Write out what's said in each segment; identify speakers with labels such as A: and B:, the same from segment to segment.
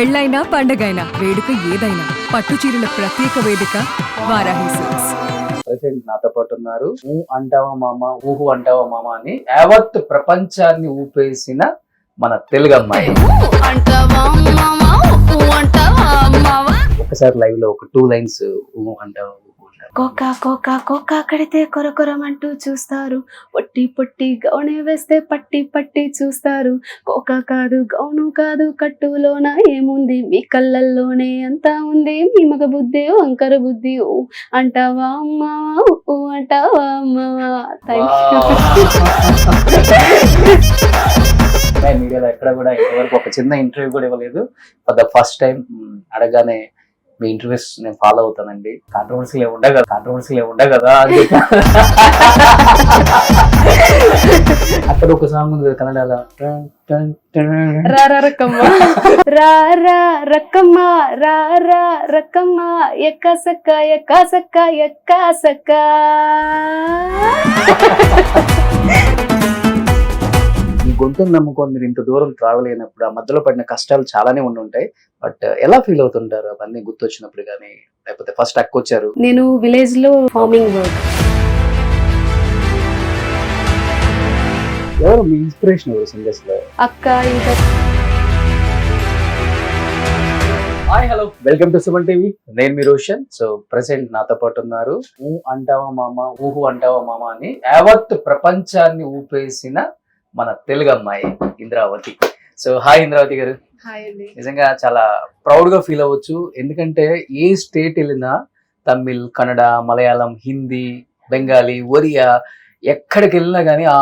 A: పెళ్ళైనా పండగైనా వేడుక ఏదైనా పట్టు చీరల ప్రత్యేక వేదిక వారాహి సిల్క్స్.
B: ప్రెసెంట్ నాతో పాటు ఉన్నారు అంటావా మామ ఊహు అంటావా మామ అని యావత్ ప్రపంచాన్ని ఊపేసిన మన తెలుగు అమ్మాయి. ఒకసారి లైవ్ లో ఒక 2 లైన్స్ ఊహు అంటావా
C: కోకా కోకా కోకా కడితే కొరకొరమంటూ చూస్తారు, పొట్టి పొట్టి గౌనే వేస్తే పట్టి పట్టి చూస్తారు. కోకా కాదు గౌను కాదు కట్టులోన ఏముంది, మీ కళ్ళల్లోనే అంతా ఉంది, మీ మగ బుద్ధి వంకర బుద్ధి. ఊ అంటావా అమ్మావా ఊ అంటావా అమ్మావా.
B: మీడియాలో ఎక్కడ కూడా ఇంతవరకు ఒక చిన్న ఇంటర్వ్యూ కూడా ఇవ్వలేదు. ఫర్ ద ఫస్ట్ టైం అడగానే మీ ఇంటర్వ్యూస్ నేను ఫాలో అవుతానండి. కాంట్రవర్సీలు ఉండే కదా అని అక్కడ ఒక సాంగ్ ఉంది కదా కన్నడలో,
C: రారా రక్కమ్మ రారా రక్కమ్మ రారా రక్కమ్మ ఎక్కసక్క ఎక్కసక్క ఎక్కసక్క.
B: ఈ గొంతును నమ్ముకొని మీరు ఇంత దూరం ట్రావెల్ అయినప్పుడు ఆ మధ్యలో పడిన కష్టాలు చాలానే ఉండుంటాయి. బట్ ఎలా ఫీల్ అవుతుంటారు అవన్నీ గుర్తొచ్చినప్పుడు కానీ, లేకపోతే ఫస్ట్ అక్క వచ్చారు?
C: నేను విలేజ్ లో ఫార్మింగ్ వర్క్.
B: ఎవరు మీ ఇన్స్పిరేషన్ ఎవరు సింగర్స్ లో?
C: అక్క ఇంకా.
B: Hi hello, welcome to Suman TV. నేను మీ రోషన్. సో ప్రెసెంట్ నాతో పాటు ఉన్నారు అంటావా మామ ఊహు అంటావా మామ అని యావత్ ప్రపంచాన్ని ఊపేసిన మన తెలుగు అమ్మాయి ఇంద్రావతి. సో హాయ్ ఇంద్రావతి గారు.
C: హాయ్ అండి.
B: నిజంగా చాలా ప్రౌడ్ గా ఫీల్ అవ్వచ్చు. ఎందుకంటే ఏ స్టేట్ వెళ్ళినా తమిళ్, కన్నడ, మలయాళం, హిందీ, బెంగాలీ, ఒరియా ఎక్కడికి వెళ్ళినా కానీ ఆ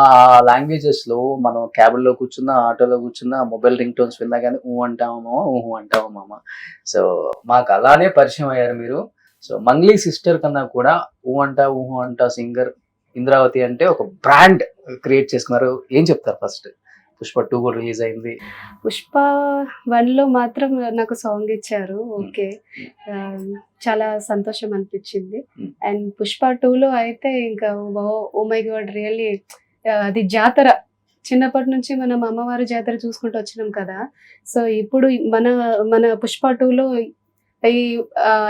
B: లాంగ్వేజెస్ లో మనం క్యాబుల్లో కూర్చున్నా, ఆటోలో కూర్చున్నా, మొబైల్ రింగ్ టోన్స్ విన్నా కానీ ఊ అంటావా మామ ఊహు అంటావా మామ. సో మాకు అలానే పరిచయం అయ్యారు మీరు. సో మంగ్లీ సిస్టర్ కన్నా కూడా ఊ అంటా ఊహు అంటా సింగర్ ఇంద్రావతి అంటే ఒక బ్రాండ్ క్రియేట్ చేసుకున్నారు. ఏం చెప్తారు? ఫస్ట్ పుష్ప 2 కూడా రిలీజ్ అయింది.
C: పుష్ప 1 లో మాత్రం నాకు సాంగ్ ఇచ్చారు. ఓకే, చాలా సంతోషం అనిపించింది. అండ్ పుష్ప 2 లో అయితే ఇంకా ఓ మై గాడ్, రియల్లీ అది జాతర. చిన్నప్పటి నుంచి మనం అమ్మవారి జాతర చూసుకుంటూ వచ్చినాం కదా. సో ఇప్పుడు మన పుష్ప 2 లో ఈ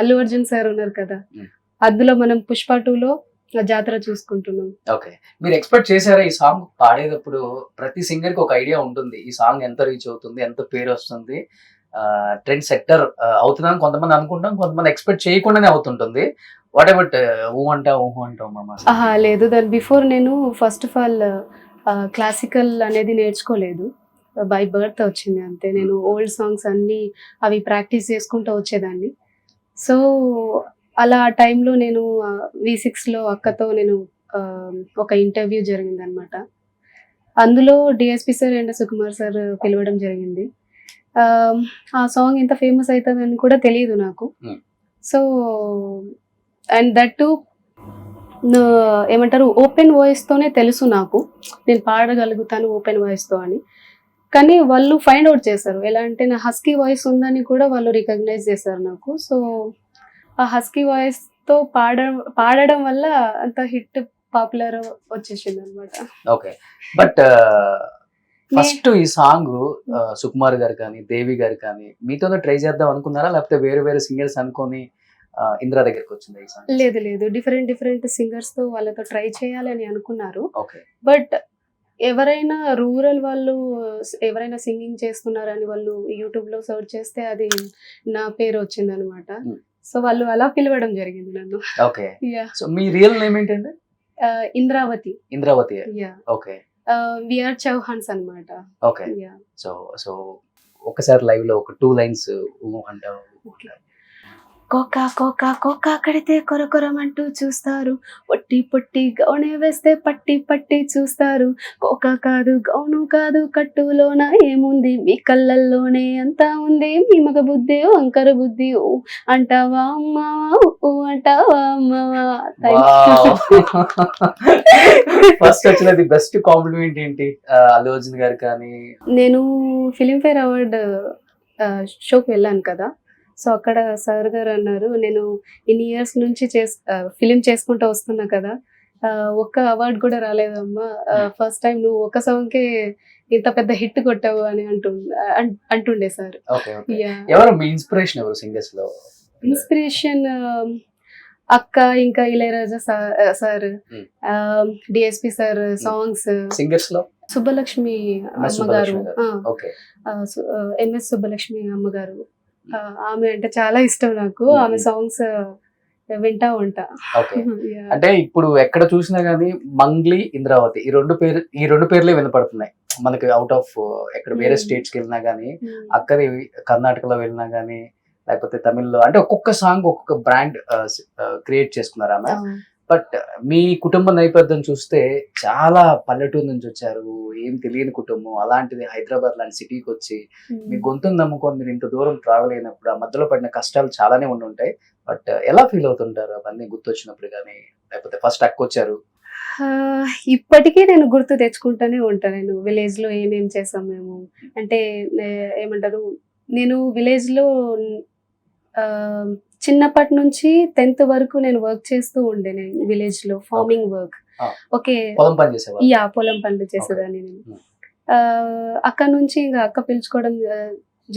C: అల్లు అర్జున్ సార్ ఉన్నారు కదా, అందులో మనం పుష్ప 2 లో జాతర చూసుకుంటున్నాం.
B: ఓకే, మీరు ఎక్స్పెక్ట్ చేశారా ఈ సాంగ్ పాడేటప్పుడు? ప్రతి సింగర్ కి ఒక ఐడియా ఉంటుంది, ఈ సాంగ్ ఎంత రీచ్ అవుతుంది, ఎంత పేరు వస్తుంది, ట్రెండ్ సెక్టర్ అవుతుందని కొంతమంది అనుకుంటాం, కొంతమంది ఎక్స్పెక్ట్ చేయకుండానే అవుతుంటుంది. వాట్ అబౌట్ ఊహు అంటావు మామ?
C: లేదు, దాని బిఫోర్ నేను ఫస్ట్ ఆఫ్ ఆల్ క్లాసికల్ అనేది నేర్చుకోలేదు. బై బర్త్ వచ్చింది అంతే. నేను ఓల్డ్ సాంగ్స్ అన్నీ అవి ప్రాక్టీస్ చేసుకుంటూ వచ్చేదాన్ని. సో అలా ఆ టైంలో నేను V6లో అక్కతో నేను ఒక ఇంటర్వ్యూ జరిగిందనమాట. అందులో DSP sir and Sukumar sir పిలవడం జరిగింది. ఆ సాంగ్ ఇంత ఫేమస్ అవుతుందని కూడా తెలియదు నాకు. సో అండ్ దట్ టు ఏమంటారు, ఓపెన్ వాయిస్తోనే తెలుసు నాకు, నేను పాడగలుగుతాను ఓపెన్ వాయిస్తో అని. కానీ వాళ్ళు ఫైండ్ అవుట్ చేశారు. ఎలా అంటే నా హస్కీ వాయిస్ ఉందని కూడా వాళ్ళు రికగ్నైజ్ చేశారు నాకు. సో ఆ హస్కీ వాయిస్ తో పాడడం వల్ల అంత హిట్ పాపులర్ వచ్చేసింది అనమాట.
B: ఓకే, బట్ ఫస్ట్ ఈ సాంగ్ సుకుమార్ గారు కానీ, దేవి గారు కానీ మీతోనే ట్రై చేద్దాం అనుకున్నారా, లేకపోతే వేరే వేరే సింగర్స్ అనుకొని ఇంద్రా దగ్గరికి వచ్చింది ఈ సాంగ్?
C: లేదు, డిఫరెంట్ సింగర్స్ తో వాళ్ళతో ట్రై చేయాలని అనుకున్నారు.
B: ఓకే,
C: బట్ ఎవరైనా రూరల్ వాళ్ళు ఎవరైనా సింగింగ్ చేస్తున్నారని వాళ్ళు యూట్యూబ్ లో సర్చ్ చేస్తే అది నా పేరు వచ్చింది అనమాట. సో వాళ్ళు అలా పిలవడం జరిగింది నన్ను.
B: ఓకే, సో మీ రియల్ నేమ్ ఏంటండి?
C: ఇంద్రావతి.
B: ఓకే,
C: విఆర్ చౌహాన్స్ అన్నమాట.
B: ఓకే, సో ఒకసారి లైవ్ లో ఒక 2 లైన్స్ అంటావు.
C: కోకా కోకా కోకా కడితే కొరకొరమంటూ చూస్తారు, పొట్టి పొట్టి గౌనే వేస్తే పట్టి పట్టి చూస్తారు. కోకా కాదు గౌను కాదు కట్టులోన ఏముంది, మీ కళ్ళల్లోనే అంతా ఉంది, మీ మగ బుద్ధి వంకర బుద్ధి. ఊ అంటావా అమ్మావా ఊ అంటావా అమ్మావా.
B: ఫస్ట్ వచ్చినది బెస్ట్ కాంప్లిమెంట్ ఏంటి అల్లు అర్జున్ గారు కానీ?
C: నేను ఫిలింఫేర్ అవార్డ్ షోకి వెళ్ళాను కదా. సో అక్కడ సార్ గారు అన్నారు, నేను ఇన్ని ఇయర్స్ నుంచి ఫిలిం చేసుకుంటూ వస్తున్నా కదా, ఒక్క అవార్డు కూడా రాలేదమ్మా, ఫస్ట్ టైం నువ్వు ఒక సాంగ్కే ఇంత పెద్ద హిట్ కొట్టావు అని అంటుండే సార్.
B: Okay okay. ఎవరు మీ ఇన్స్పిరేషన్, ఎవరు సింగర్స్ లో?
C: ఇన్స్పిరేషన్ అక్క, ఇంకా Ilaiyaraaja sir, DSP sir songs.
B: Singers లో
C: సుబ్బలక్ష్మి
B: MS
C: అమ్మగారు,
B: సుబ్బలక్ష్మి ఓకే.
C: ఎంఎస్ సుబ్బలక్ష్మి అమ్మగారు, ఆమె అంటే చాలా ఇష్టం నాకు. ఆమె సాంగ్స్ వింటా ఉంటా.
B: ఓకే. అంటే ఇప్పుడు ఎక్కడ చూసినా గానీ మంగ్లీ, ఇంద్రావతి ఈ రెండు పేర్లే వినపడుతున్నాయి మనకి. అవుట్ ఆఫ్ ఎక్కడ వేరే స్టేట్స్ కి వెళ్ళినా గానీ, అక్కడి కర్ణాటకలో వెళ్ళినా గానీ, లేకపోతే తమిళ్లో, అంటే ఒక్కొక్క సాంగ్ ఒక్కొక్క బ్రాండ్ క్రియేట్ చేసుకున్నారు ఆమె. బట్ మీ కుటుంబ నేపథ్యం చూస్తే చాలా పల్లెటూరు నుంచి వచ్చారు, ఏం తెలియని కుటుంబం. అలాంటిది హైదరాబాద్ లాంటి సిటీకి వచ్చి మీ గొంతును నమ్ముకొని మీరు ఇంత దూరం ట్రావెల్ అయినప్పుడు ఆ మధ్యలో పడిన కష్టాలు చాలానే ఉండి ఉంటాయి. బట్ ఎలా ఫీల్ అవుతుంటారు అవన్నీ గుర్తొచ్చినప్పుడు కానీ, లేకపోతే ఫస్ట్ వచ్చారు?
C: ఇప్పటికీ నేను గుర్తు తెచ్చుకుంటూనే ఉంటాను. నేను విలేజ్ లో ఏమేం చేసాం మేము, అంటే ఏమంటారు, నేను విలేజ్ లో చిన్నప్పటి నుంచి 10th వరకు నేను వర్క్ చేస్తూ ఉండే. నేను విలేజ్ లో ఫార్మింగ్ వర్క్. ఓకే, పొలం పనులు చేసేదాన్ని నేను. అక్కడ నుంచి ఇంకా అక్క పిలుచుకోవడం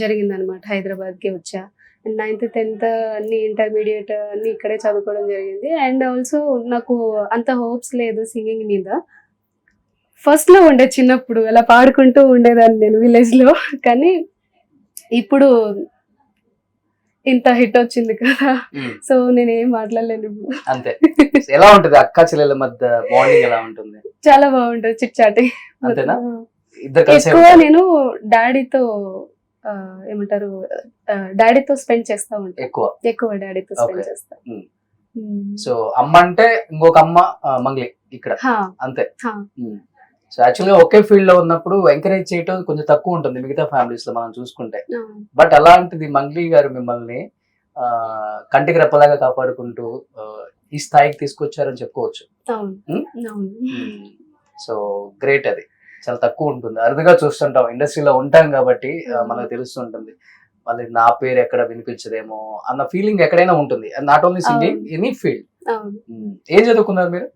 C: జరిగింది అనమాట. హైదరాబాద్ కి వచ్చా. 9th 10th అన్ని, ఇంటర్మీడియట్ అన్ని ఇక్కడే చదువుకోవడం జరిగింది. అండ్ ఆల్సో నాకు అంత హోప్స్ లేదు సింగింగ్ మీద. ఫస్ట్ లో ఉండే చిన్నప్పుడు అలా పాడుకుంటూ ఉండేదాన్ని నేను విలేజ్ లో. కానీ ఇప్పుడు ఇంత హిట్ వచ్చింది కదా, సో నేను ఏం మాట్లాడలేను ఇప్పుడు.
B: అంతే. ఎలా ఉంటది అక్క చెల్లెల మధ్య బాండింగ్? ఎలా ఉంటుంది?
C: చాలా బాగుంటది, చిట్చాటి.
B: అంతేనా?
C: ఎక్కువ నేను డాడీతో ఏమంటారు, డాడీతో స్పెండ్ చేస్తా ఉంటా. ఎక్కువ డాడీతో స్పెండ్ చేస్తా.
B: సో అమ్మ అంటే ఇంకొక అమ్మ మంగ్లీ ఇక్కడ, అంతే. సో యాక్చువల్ గా ఒకే ఫీల్డ్ లో ఉన్నప్పుడు ఎంకరేజ్ చేయటం కొంచెం తక్కువ ఉంటుంది మిగతా ఫ్యామిలీస్ లో మనం చూసుకుంటే. బట్ అలాంటిది మంగ్లీ గారు మిమ్మల్ని కంటికి రెప్పలాగా కాపాడుకుంటూ ఈ స్థాయికి తీసుకొచ్చారని చెప్పుకోవచ్చు. So great. అది చాలా తక్కువ ఉంటుంది, అరుదుగా చూస్తుంటాం. ఇండస్ట్రీలో ఉంటాం కాబట్టి మనకు తెలుస్తుంటుంది. మళ్ళీ నా పేరు ఎక్కడ వినిపించదేమో అన్న ఫీలింగ్ ఎక్కడైనా ఉంటుంది. Not only singing, any field. ఏం చదువుకున్నారు మీరు?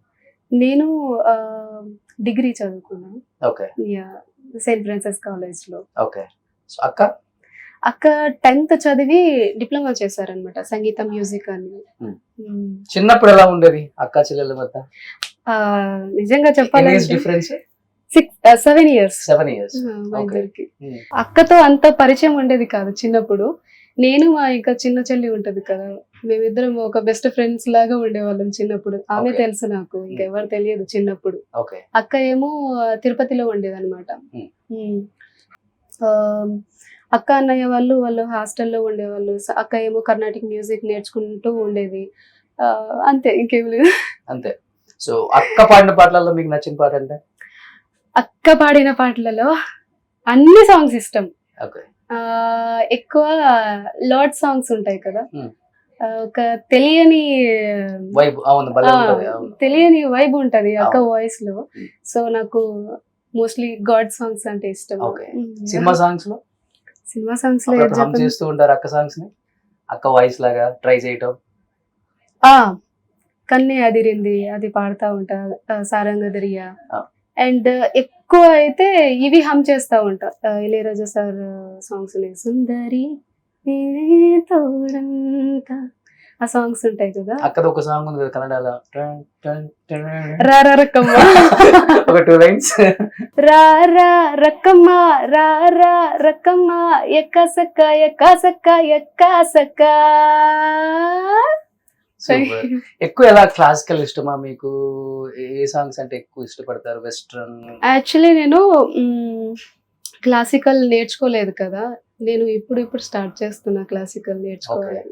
C: నేను డిగ్రీ చదువుకున్నాను.
B: ఓకే.
C: సెయింట్ ఫ్రాన్సిస్ కాలేజ్ లో.
B: ఓకే. అక్క
C: 10th చదివి డిప్లొమా చేశారనమాట, సంగీతం, మ్యూజిక్ అని.
B: చిన్నప్పుడు ఎలా ఉండేది అక్క చెల్లెల మధ్య?
C: నిజంగా చెప్పాలంటే 7 years. అక్కతో అంత పరిచయం ఉండేది కాదు చిన్నప్పుడు. నేను మా ఇంకా చిన్న చెల్లి ఉంటది కదా, మేమిద్దరం ఒక బెస్ట్ ఫ్రెండ్స్ లాగా ఉండేవాళ్ళం చిన్నప్పుడు. ఆమె తెలుసు నాకు, ఇంకెవరు తెలియదు చిన్నప్పుడు. అక్క ఏమో తిరుపతిలో ఉండేది అనమాట. అక్క అన్నయ్య వాళ్ళు హాస్టల్లో ఉండేవాళ్ళు. అక్క ఏమో కర్ణాటక మ్యూజిక్ నేర్చుకుంటూ ఉండేది. అంతే, ఇంకేం లేదు.
B: అంతే. సో అక్క పాడిన పాటలలో మీకు నచ్చిన పాట అంటే?
C: అక్క పాడిన పాటలలో అన్ని సాంగ్స్ ఇష్టం. ఎక్కువ లార్డ్ సాంగ్స్ ఉంటాయి కదా, ఒక తెలియని వైబ్ ఉంటది అక్క వాయిస్ లో. సో నాకు మోస్ట్లీ గాడ్ సాంగ్స్ అంటే ఇష్టం.
B: సినిమా సాంగ్స్ లో చేస్తూ ఉంటారు అక్క సాంగ్స్ ని, అక్క వాయిస్ లాగా ట్రై చేయటం.
C: కన్నే అదిరింది అది పాడుతా ఉంటా, సారంగదరియా. అండ్ ఎక్కువ అయితే ఇవి హమ్ చేస్తా ఉంటా, ఇళయరాజా సార్ సాంగ్స్. సుందరి తోడంతా ఆ సాంగ్స్ ఉంటాయి కదా.
B: అక్కడ ఒక సాంగ్ ఉంది కదా కన్నడలో,
C: రారా రక్కమ్మ.
B: ఒక 2 lines.
C: రారా రక్కమ్మ, రారా రక్కమ్మ, ఎక్కసక్క ఎక్కాసక్క ఎక్కాసక్క.
B: ఎక్కువ ఎలా క్లాసికల్ ఇష్టమా మీకు? ఏ సాంగ్స్ అంటే ఎక్కువ ఇష్టపడతారు? వెస్ట్రన్?
C: యాక్చువల్లీ నేను క్లాసికల్ నేర్చుకోలేదు కదా, నేను ఇప్పుడు స్టార్ట్ చేస్తున్నా క్లాసికల్ నేర్చుకోవాలి.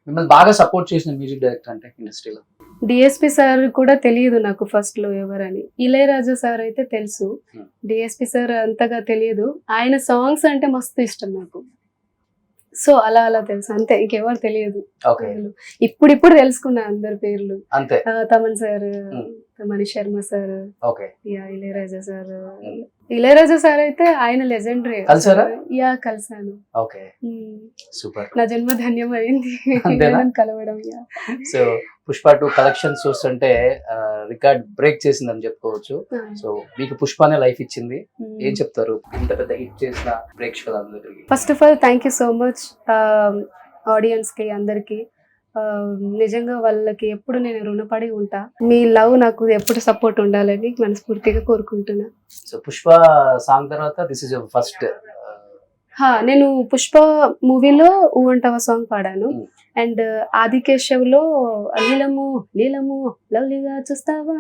B: మిమ్మల్ని బాగా సపోర్ట్ చేసిన మ్యూజిక్ డైరెక్టర్ అంటే ఇండస్ట్రీలో?
C: డిఎస్పి సార్ కూడా తెలియదు నాకు ఫస్ట్ లో ఎవరని. ఇళయరాజా సార్ అయితే తెలుసు, డిఎస్పి సార్ అంతగా తెలియదు. ఆయన సాంగ్స్ అంటే మస్తు ఇష్టం నాకు. సో అలా తెలుసు, అంతే, ఇంకెవరు తెలియదు. ఇప్పుడు తెలుసుకున్నా అందరి పేర్లు. Thaman sir, Manish Sharma sir,
B: okay.
C: Ilaiyaraaja sir. Ilaiyaraaja sir అయితే ఆయన లెజెండరీ.
B: కలిసారా?
C: యా కలిసాను.
B: Okay, super.
C: నా జన్మ ధన్యం అయింది
B: అంతేనా?
C: కలవడం. యా.
B: సో పుష్ప 2 కలెక్షన్స్ చూస్తుంటే రికార్డ్ బ్రేక్ చేసిందని చెప్పుకోవచ్చు. సో మీకు పుష్పనే లైఫ్ ఇచ్చింది. ఏం చెప్తారు ఇంత పెద్ద హిట్ చేసిన ప్రేక్షకులందరికీ?
C: First of all thank you so much audience కి అందరికి. నిజంగా వాళ్ళకి ఎప్పుడు నేను రుణపడి ఉంటా. మీ లవ్ నాకు ఎప్పుడు సపోర్ట్ ఉండాలని మనస్ఫూర్తిగా కోరుకుంటున్నా.
B: సో పుష్ప సాంగ్ తర్వాత దిస్ ఇస్ యువర్ ఫస్ట్.
C: నేను పుష్ప మూవీలో ఊవంటవ సాంగ్ పాడాను. అండ్ ఆదికేశవ్ లో నీలము నీలము లవ్లీగా చూస్తావా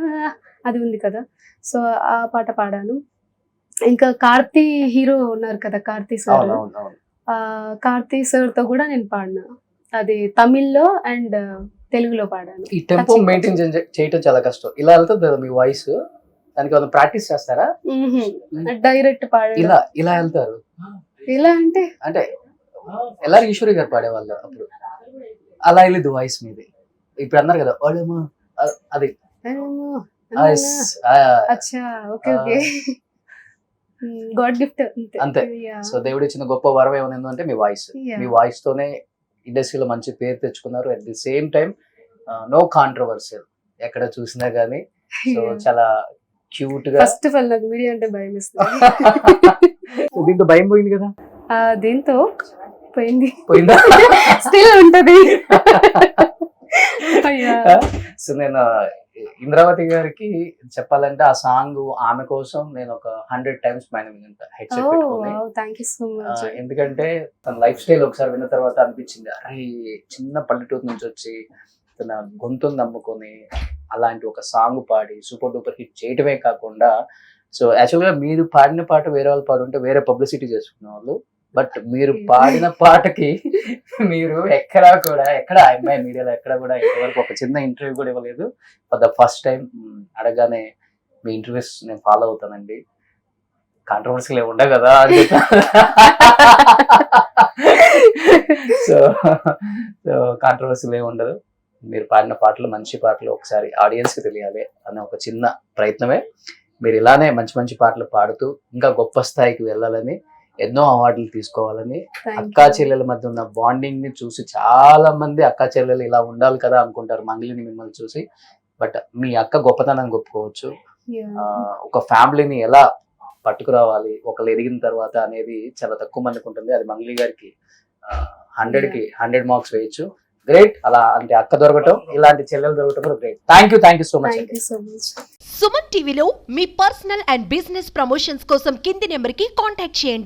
C: అది ఉంది కదా, సో ఆ పాట పాడాను. ఇంకా కార్తీ హీరో ఉన్నారు కదా, కార్తీ సార్. కార్తీ సార్ తో కూడా నేను పాడినా. అది తమిళ్లో అండ్ తెలుగులో పాడాను.
B: ఈ టెంపో మెయింటైన్ చేయటం చాలా కష్టం. ఇలా వెళ్తుంది కదా మీ వాయిస్, దానికి ఏమైనా ప్రాక్టీస్ చేస్తారా?
C: డైరెక్ట్ పాడాను.
B: ఇలా ఇలా వెళ్తారు?
C: ఇలా అంటే
B: అంటే ఎలా ఈశ్వరి గారు పాడేవాళ్ళు అప్పుడు అలా వెళ్ళిద్దు వాయిస్ మీది. ఇప్పుడు అన్నారు కదా ఓడేమో అది.
C: అచ్చా, ఓకే ఓకే. గాడ్ గిఫ్ట్
B: అంతే. సో దేవుడు ఇచ్చిన గొప్ప వరం ఏమైనా అంటే మీ వాయిస్. మీ వాయిస్ తోనే ఇండస్ట్రీలో మంచి పేరు తెచ్చుకున్నారు. At the same time no controversial ఎక్కడ చూసినా గానీ. సో చాలా క్యూట్ గా.
C: ఫస్ట్ ఆఫ్ ఆల్ నాకు మీడియా అంటే భయం ఇస్తుంది.
B: దీంతో భయం పోయింది కదా?
C: దీంతో పోయిందా?
B: స్టిల్
C: ఉంటది.
B: సో నేను ఇంద్రావతి గారికి చెప్పాలంటే ఆ సాంగ్ ఆమె కోసం నేను ఒక 100 times పైన వింటా హెడ్సెట్ పెట్టుకొని.
C: Thank you so much.
B: ఎందుకంటే తన లైఫ్ స్టైల్ ఒకసారి విన్న తర్వాత అనిపించింది, అరే చిన్న పల్లెటూరు నుంచి వచ్చి తన గొంతును నమ్ముకొని అలాంటి ఒక సాంగ్ పాడి సూపర్ డూపర్ హిట్ చేయటమే కాకుండా, సో యాక్చువల్గా మీరు పాడిన పాట వేరే వాళ్ళు పాడుంటే వేరే పబ్లిసిటీ చేసుకునే వాళ్ళు. బట్ మీరు పాడిన పాటకి మీరు ఎక్కడ అమ్మాయి మీడియాలో ఎక్కడ కూడా ఇంతవరకు ఒక చిన్న ఇంటర్వ్యూ కూడా ఇవ్వలేదు. ఫర్ ద ఫస్ట్ టైం అడగానే మీ ఇంటర్వ్యూస్ నేను ఫాలో అవుతానండి, కాంట్రవర్సీలు ఏమి ఉండవు కదా అని. సో కాంట్రవర్సీలు ఏమి ఉండదు. మీరు పాడిన పాటలు మంచి పాటలు ఒకసారి ఆడియన్స్కి తెలియాలి అనే ఒక చిన్న ప్రయత్నమే. మీరు ఇలానే మంచి మంచి పాటలు పాడుతూ ఇంకా గొప్ప స్థాయికి వెళ్ళాలని, ఎన్నో అవార్డులు తీసుకోవాలని, అక్కా చెల్లెల మధ్య ఉన్న బాండింగ్ ని చూసి చాలా మంది అక్కా చెల్లెలు ఇలా ఉండాలి కదా అనుకుంటారు మంగ్లీని మిమ్మల్ని చూసి. బట్ మీ అక్క గొప్పతనాన్ని ఒప్పుకోవచ్చు. ఒక ఫ్యామిలీని ఎలా పట్టుకురావాలి ఒకళ్ళు ఎదిగిన తర్వాత అనేది చాలా తక్కువ మందికి ఉంటుంది. అది మంగ్లీ గారికి 100కి 100 మార్క్స్ వేయచ్చు. గ్రేట్. అలా అంటే అక్క దొరకటం, ఇలాంటి చెల్లెలు దొరకటం కూడా great. Thank you so much.
D: Suman టీవీలో మీ పర్సనల్ అండ్ బిజినెస్ ప్రమోషన్స్ కోసం కింది నెంబర్కి కాంటాక్ట్ చేయండి.